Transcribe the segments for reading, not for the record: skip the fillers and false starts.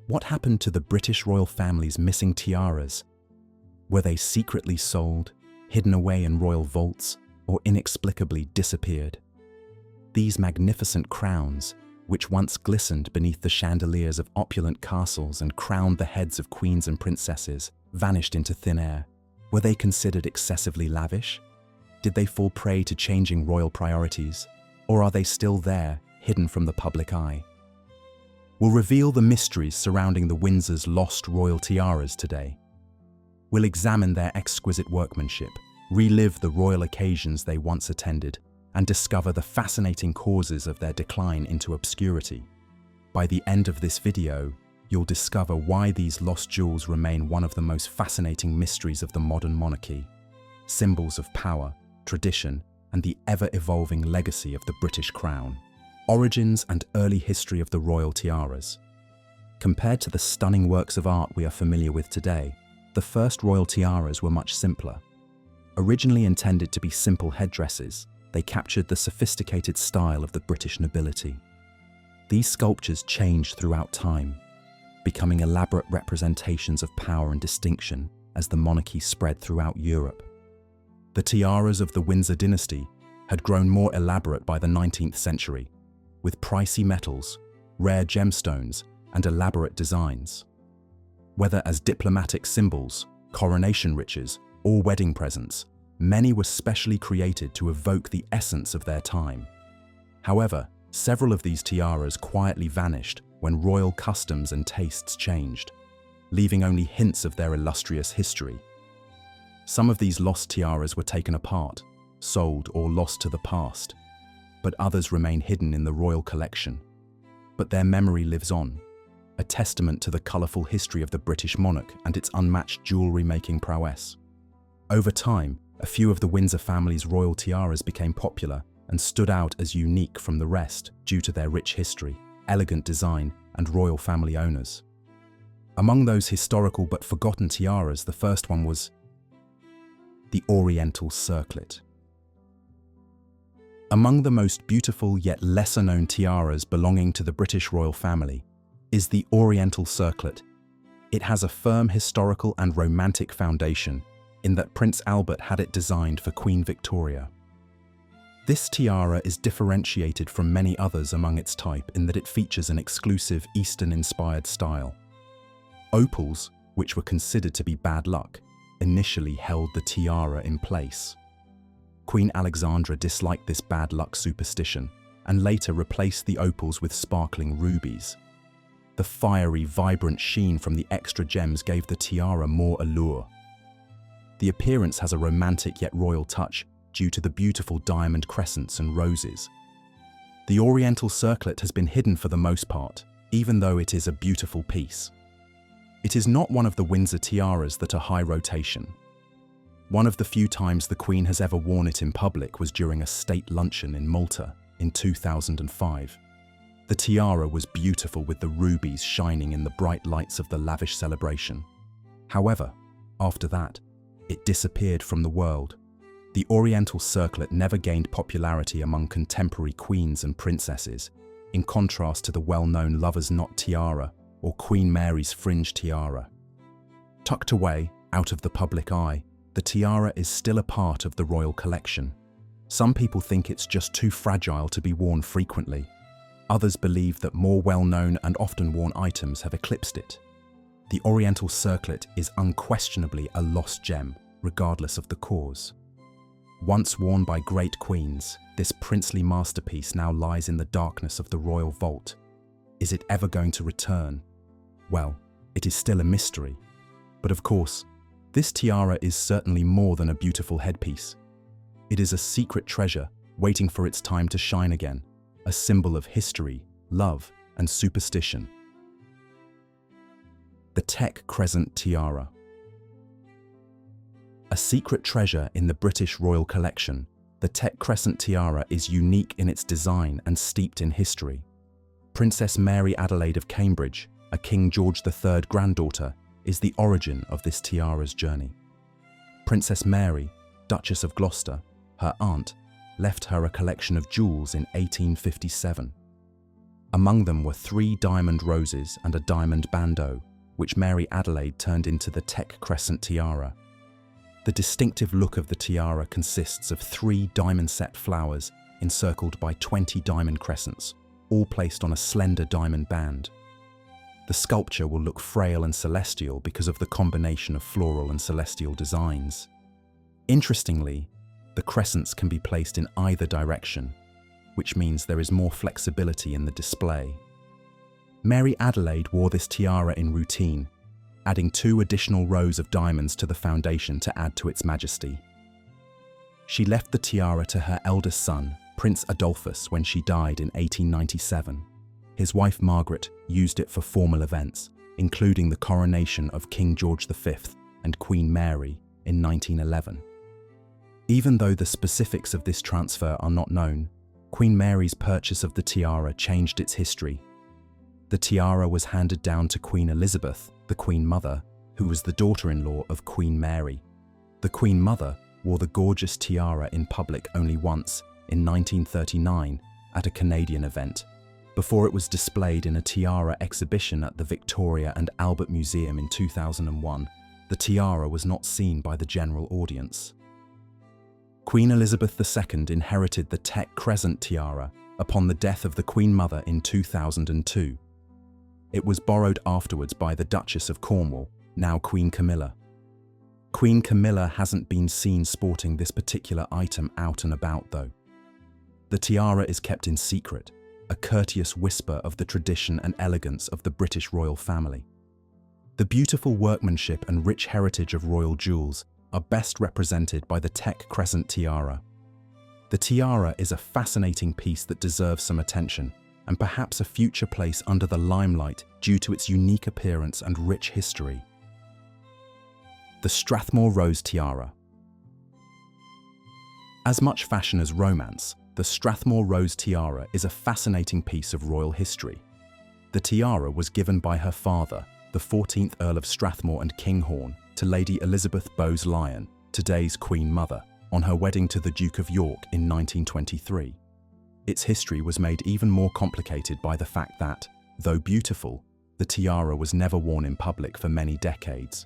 What happened to the British royal family's missing tiaras? Were they secretly sold, hidden away in royal vaults, or inexplicably disappeared? These magnificent crowns, which once glistened beneath the chandeliers of opulent castles and crowned the heads of queens and princesses, vanished into thin air. Were they considered excessively lavish? Did they fall prey to changing royal priorities? Or are they still there, hidden from the public eye? We'll reveal the mysteries surrounding the Windsors' lost royal tiaras today. We'll examine their exquisite workmanship, relive the royal occasions they once attended, and discover the fascinating causes of their decline into obscurity. By the end of this video, you'll discover why these lost jewels remain one of the most fascinating mysteries of the modern monarchy, symbols of power, tradition, and the ever-evolving legacy of the British crown. Origins and early history of the royal tiaras. Compared to the stunning works of art we are familiar with today, the first royal tiaras were much simpler. Originally intended to be simple headdresses, they captured the sophisticated style of the British nobility. These sculptures changed throughout time, becoming elaborate representations of power and distinction as the monarchy spread throughout Europe. The tiaras of the Windsor dynasty had grown more elaborate by the 19th century, with pricey metals, rare gemstones, and elaborate designs. Whether as diplomatic symbols, coronation riches, or wedding presents, many were specially created to evoke the essence of their time. However, several of these tiaras quietly vanished when royal customs and tastes changed, leaving only hints of their illustrious history. Some of these lost tiaras were taken apart, sold, or lost to the past, but others remain hidden in the royal collection. But their memory lives on, a testament to the colourful history of the British monarch and its unmatched jewellery-making prowess. Over time, a few of the Windsor family's royal tiaras became popular and stood out as unique from the rest due to their rich history, elegant design, and royal family owners. Among those historical but forgotten tiaras, the first one was the Oriental Circlet. Among the most beautiful yet lesser-known tiaras belonging to the British royal family is the Oriental Circlet. It has a firm historical and romantic foundation in that Prince Albert had it designed for Queen Victoria. This tiara is differentiated from many others among its type in that it features an exclusive Eastern-inspired style. Opals, which were considered to be bad luck, initially held the tiara in place. Queen Alexandra disliked this bad luck superstition and later replaced the opals with sparkling rubies. The fiery, vibrant sheen from the extra gems gave the tiara more allure. The appearance has a romantic yet royal touch due to the beautiful diamond crescents and roses. The Oriental Circlet has been hidden for the most part, even though it is a beautiful piece. It is not one of the Windsor tiaras that are high rotation. One of the few times the Queen has ever worn it in public was during a state luncheon in Malta in 2005. The tiara was beautiful with the rubies shining in the bright lights of the lavish celebration. However, after that, it disappeared from the world. The Oriental Circlet never gained popularity among contemporary queens and princesses, in contrast to the well-known lover's knot tiara or Queen Mary's fringe tiara. Tucked away, out of the public eye, the tiara is still a part of the royal collection. Some people think it's just too fragile to be worn frequently. Others believe that more well-known and often worn items have eclipsed it. The Oriental Circlet is unquestionably a lost gem, regardless of the cause. Once worn by great queens, this princely masterpiece now lies in the darkness of the royal vault. Is it ever going to return? Well, it is still a mystery. But of course, this tiara is certainly more than a beautiful headpiece. It is a secret treasure waiting for its time to shine again, a symbol of history, love, and superstition. The Tech Crescent Tiara. A secret treasure in the British royal collection, the Tech Crescent Tiara is unique in its design and steeped in history. Princess Mary Adelaide of Cambridge, a King George III granddaughter, is the origin of this tiara's journey. Princess Mary, Duchess of Gloucester, her aunt, left her a collection of jewels in 1857. Among them were 3 diamond roses and a diamond bandeau, which Mary Adelaide turned into the Tech Crescent tiara. The distinctive look of the tiara consists of 3 diamond-set flowers encircled by 20 diamond crescents, all placed on a slender diamond band. The sculpture will look frail and celestial because of the combination of floral and celestial designs. Interestingly, the crescents can be placed in either direction, which means there is more flexibility in the display. Mary Adelaide wore this tiara in routine, adding 2 additional rows of diamonds to the foundation to add to its majesty. She left the tiara to her eldest son, Prince Adolphus, when she died in 1897. His wife Margaret used it for formal events, including the coronation of King George V and Queen Mary in 1911. Even though the specifics of this transfer are not known, Queen Mary's purchase of the tiara changed its history. The tiara was handed down to Queen Elizabeth, the Queen Mother, who was the daughter-in-law of Queen Mary. The Queen Mother wore the gorgeous tiara in public only once, in 1939, at a Canadian event, before it was displayed in a tiara exhibition at the Victoria and Albert Museum in 2001. The tiara was not seen by the general audience. Queen Elizabeth II inherited the Tech Crescent tiara upon the death of the Queen Mother in 2002. It was borrowed afterwards by the Duchess of Cornwall, now Queen Camilla. Queen Camilla hasn't been seen sporting this particular item out and about though. The tiara is kept in secret, a courteous whisper of the tradition and elegance of the British royal family. The beautiful workmanship and rich heritage of royal jewels are best represented by the Tech Crescent tiara. The tiara is a fascinating piece that deserves some attention, and perhaps a future place under the limelight due to its unique appearance and rich history. The Strathmore Rose Tiara. As much fashion as romance, the Strathmore Rose Tiara is a fascinating piece of royal history. The tiara was given by her father, the 14th Earl of Strathmore and Kinghorn, to Lady Elizabeth Bowes-Lyon, today's Queen Mother, on her wedding to the Duke of York in 1923. Its history was made even more complicated by the fact that, though beautiful, the tiara was never worn in public for many decades.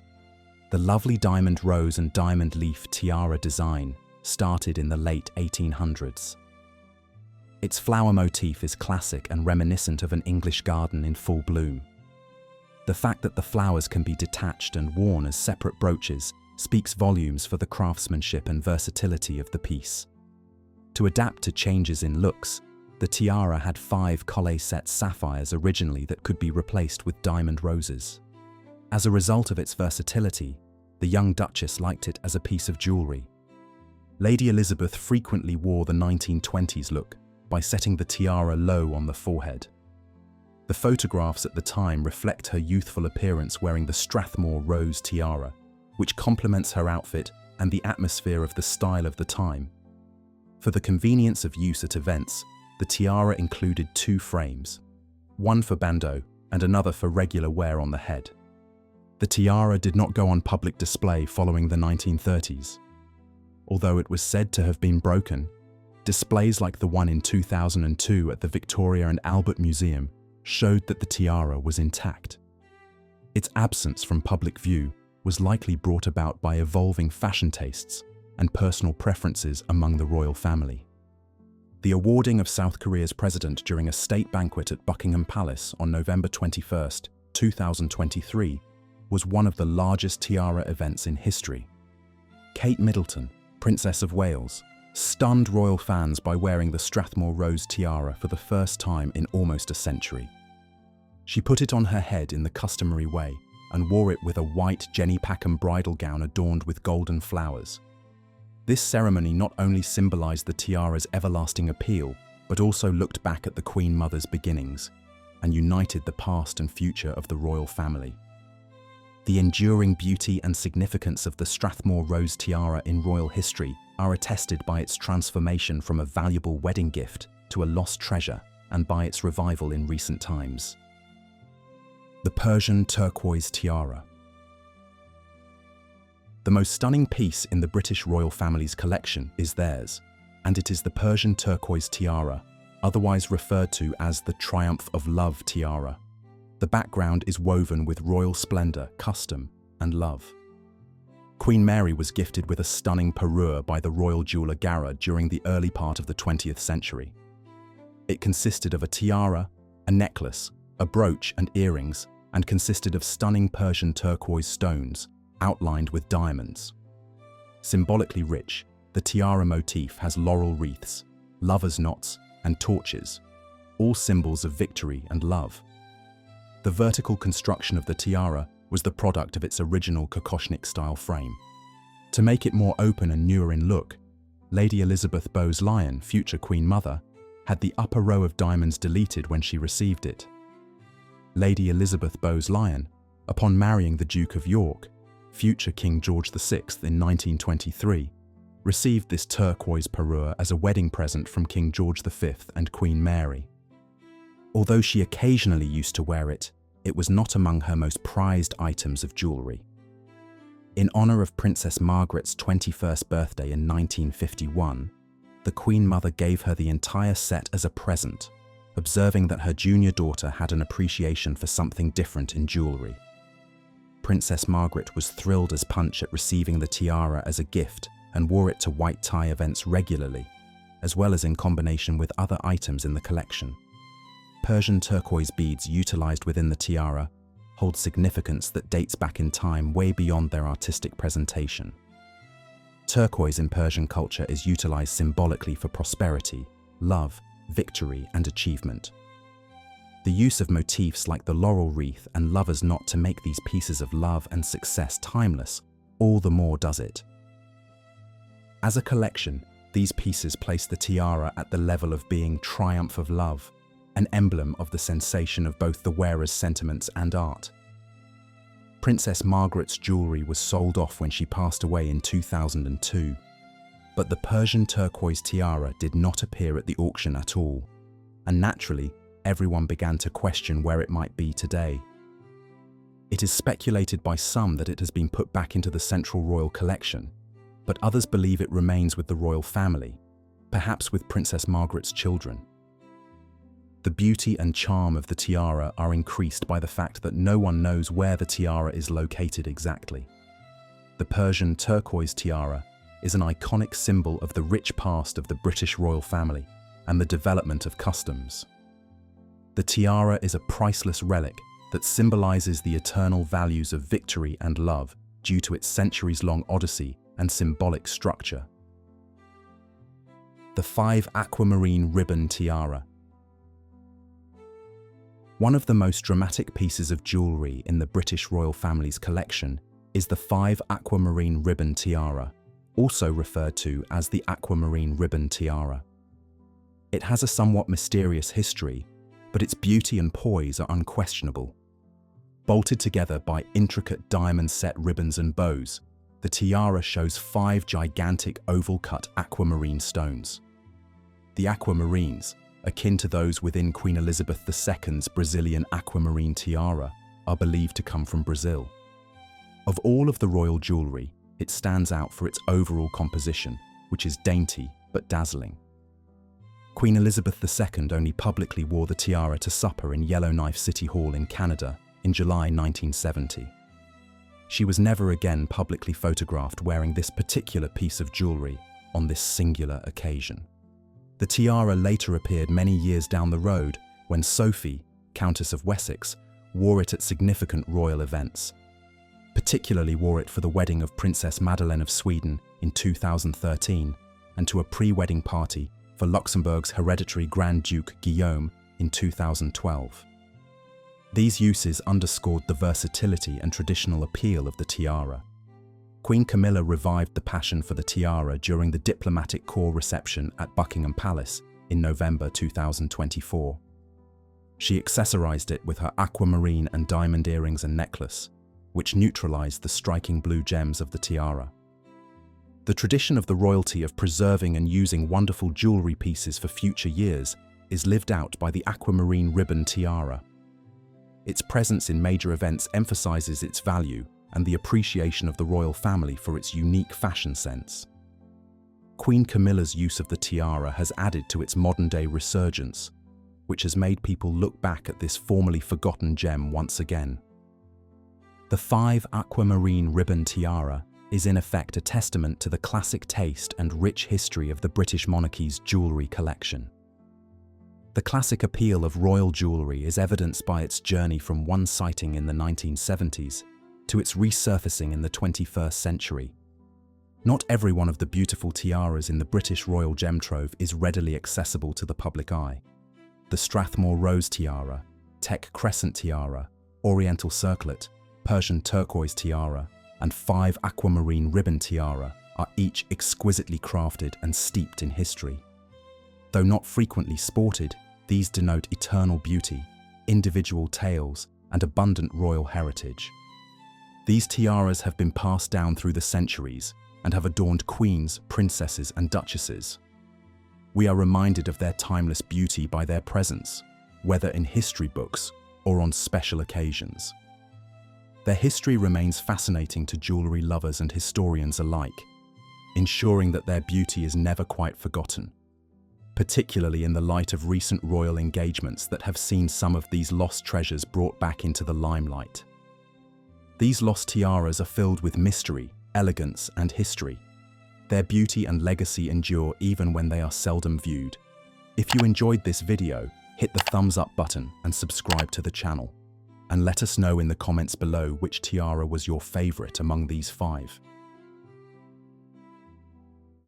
The lovely diamond rose and diamond leaf tiara design started in the late 1800s. Its flower motif is classic and reminiscent of an English garden in full bloom. The fact that the flowers can be detached and worn as separate brooches speaks volumes for the craftsmanship and versatility of the piece. To adapt to changes in looks, the tiara had 5 collet-set sapphires originally that could be replaced with diamond roses. As a result of its versatility, the young Duchess liked it as a piece of jewellery. Lady Elizabeth frequently wore the 1920s look by setting the tiara low on the forehead. The photographs at the time reflect her youthful appearance wearing the Strathmore Rose tiara, which complements her outfit and the atmosphere of the style of the time. For the convenience of use at events, the tiara included 2 frames, one for bandeau and another for regular wear on the head. The tiara did not go on public display following the 1930s. Although it was said to have been broken, displays like the one in 2002 at the Victoria and Albert Museum showed that the tiara was intact. Its absence from public view was likely brought about by evolving fashion tastes and personal preferences among the royal family. The awarding of South Korea's president during a state banquet at Buckingham Palace on November 21, 2023, was one of the largest tiara events in history. Kate Middleton, Princess of Wales, stunned royal fans by wearing the Strathmore Rose tiara for the first time in almost a century. She put it on her head in the customary way and wore it with a white Jenny Packham bridal gown adorned with golden flowers. This ceremony not only symbolized the tiara's everlasting appeal, but also looked back at the Queen Mother's beginnings and united the past and future of the royal family. The enduring beauty and significance of the Strathmore Rose tiara in royal history are attested by its transformation from a valuable wedding gift to a lost treasure and by its revival in recent times. The Persian Turquoise Tiara. The most stunning piece in the British royal family's collection is theirs, and it is the Persian Turquoise Tiara, otherwise referred to as the Triumph of Love tiara. The background is woven with royal splendor, custom, and love. Queen Mary was gifted with a stunning parure by the royal jeweler Gara during the early part of the 20th century. It consisted of a tiara, a necklace, a brooch and earrings, and consisted of stunning Persian turquoise stones, outlined with diamonds. Symbolically rich, the tiara motif has laurel wreaths, lovers' knots, and torches, all symbols of victory and love. The vertical construction of the tiara was the product of its original Kokoshnik-style frame. To make it more open and newer in look, Lady Elizabeth Bowes-Lyon, future Queen Mother, had the upper row of diamonds deleted when she received it. Lady Elizabeth Bowes-Lyon, upon marrying the Duke of York, future King George VI in 1923, received this turquoise parure as a wedding present from King George V and Queen Mary. Although she occasionally used to wear it, it was not among her most prized items of jewellery. In honour of Princess Margaret's 21st birthday in 1951, the Queen Mother gave her the entire set as a present, observing that her junior daughter had an appreciation for something different in jewellery. Princess Margaret was thrilled as punch at receiving the tiara as a gift and wore it to white tie events regularly, as well as in combination with other items in the collection. Persian turquoise beads utilized within the tiara hold significance that dates back in time way beyond their artistic presentation. Turquoise in Persian culture is utilized symbolically for prosperity, love, victory, and achievement. The use of motifs like the laurel wreath and lover's knot to make these pieces of love and success timeless all the more does it. As a collection, these pieces place the tiara at the level of being triumph of love, an emblem of the sensation of both the wearer's sentiments and art. Princess Margaret's jewellery was sold off when she passed away in 2002, but the Persian turquoise tiara did not appear at the auction at all, and naturally, everyone began to question where it might be today. It is speculated by some that it has been put back into the Central Royal Collection, but others believe it remains with the royal family, perhaps with Princess Margaret's children. The beauty and charm of the tiara are increased by the fact that no one knows where the tiara is located exactly. The Persian turquoise tiara is an iconic symbol of the rich past of the British royal family and the development of customs. The tiara is a priceless relic that symbolizes the eternal values of victory and love due to its centuries-long odyssey and symbolic structure. The 5 Aquamarine Ribbon Tiara. One of the most dramatic pieces of jewellery in the British royal family's collection is the 5 Aquamarine Ribbon Tiara, also referred to as the Aquamarine Ribbon Tiara. It has a somewhat mysterious history, but its beauty and poise are unquestionable. Bolted together by intricate diamond-set ribbons and bows, the tiara shows 5 gigantic oval-cut aquamarine stones. The aquamarines, akin to those within Queen Elizabeth II's Brazilian aquamarine tiara, are believed to come from Brazil. Of all of the royal jewellery, it stands out for its overall composition, which is dainty but dazzling. Queen Elizabeth II only publicly wore the tiara to supper in Yellowknife City Hall in Canada in July 1970. She was never again publicly photographed wearing this particular piece of jewellery on this singular occasion. The tiara later appeared many years down the road when Sophie, Countess of Wessex, wore it at significant royal events. Particularly wore it for the wedding of Princess Madeleine of Sweden in 2013 and to a pre-wedding party for Luxembourg's hereditary Grand Duke Guillaume in 2012. These uses underscored the versatility and traditional appeal of the tiara. Queen Camilla revived the passion for the tiara during the diplomatic corps reception at Buckingham Palace in November 2024. She accessorized it with her aquamarine and diamond earrings and necklace, which neutralized the striking blue gems of the tiara. The tradition of the royalty of preserving and using wonderful jewelry pieces for future years is lived out by the Aquamarine Ribbon Tiara. Its presence in major events emphasizes its value and the appreciation of the royal family for its unique fashion sense. Queen Camilla's use of the tiara has added to its modern-day resurgence, which has made people look back at this formerly forgotten gem once again. The 5 Aquamarine ribbon tiara is in effect a testament to the classic taste and rich history of the British monarchy's jewellery collection. The classic appeal of royal jewellery is evidenced by its journey from one sighting in the 1970s to its resurfacing in the 21st century. Not every one of the beautiful tiaras in the British royal gem trove is readily accessible to the public eye. The Strathmore Rose Tiara, Crescent Tiara, Oriental Circlet, Persian Turquoise Tiara, and 5 Aquamarine Ribbon Tiara are each exquisitely crafted and steeped in history. Though not frequently sported, these denote eternal beauty, individual tales, and abundant royal heritage. These tiaras have been passed down through the centuries and have adorned queens, princesses, and duchesses. We are reminded of their timeless beauty by their presence, whether in history books or on special occasions. Their history remains fascinating to jewellery lovers and historians alike, ensuring that their beauty is never quite forgotten, particularly in the light of recent royal engagements that have seen some of these lost treasures brought back into the limelight. These lost tiaras are filled with mystery, elegance, and history. Their beauty and legacy endure even when they are seldom viewed. If you enjoyed this video, hit the thumbs up button and subscribe to the channel. And let us know in the comments below which tiara was your favorite among these 5.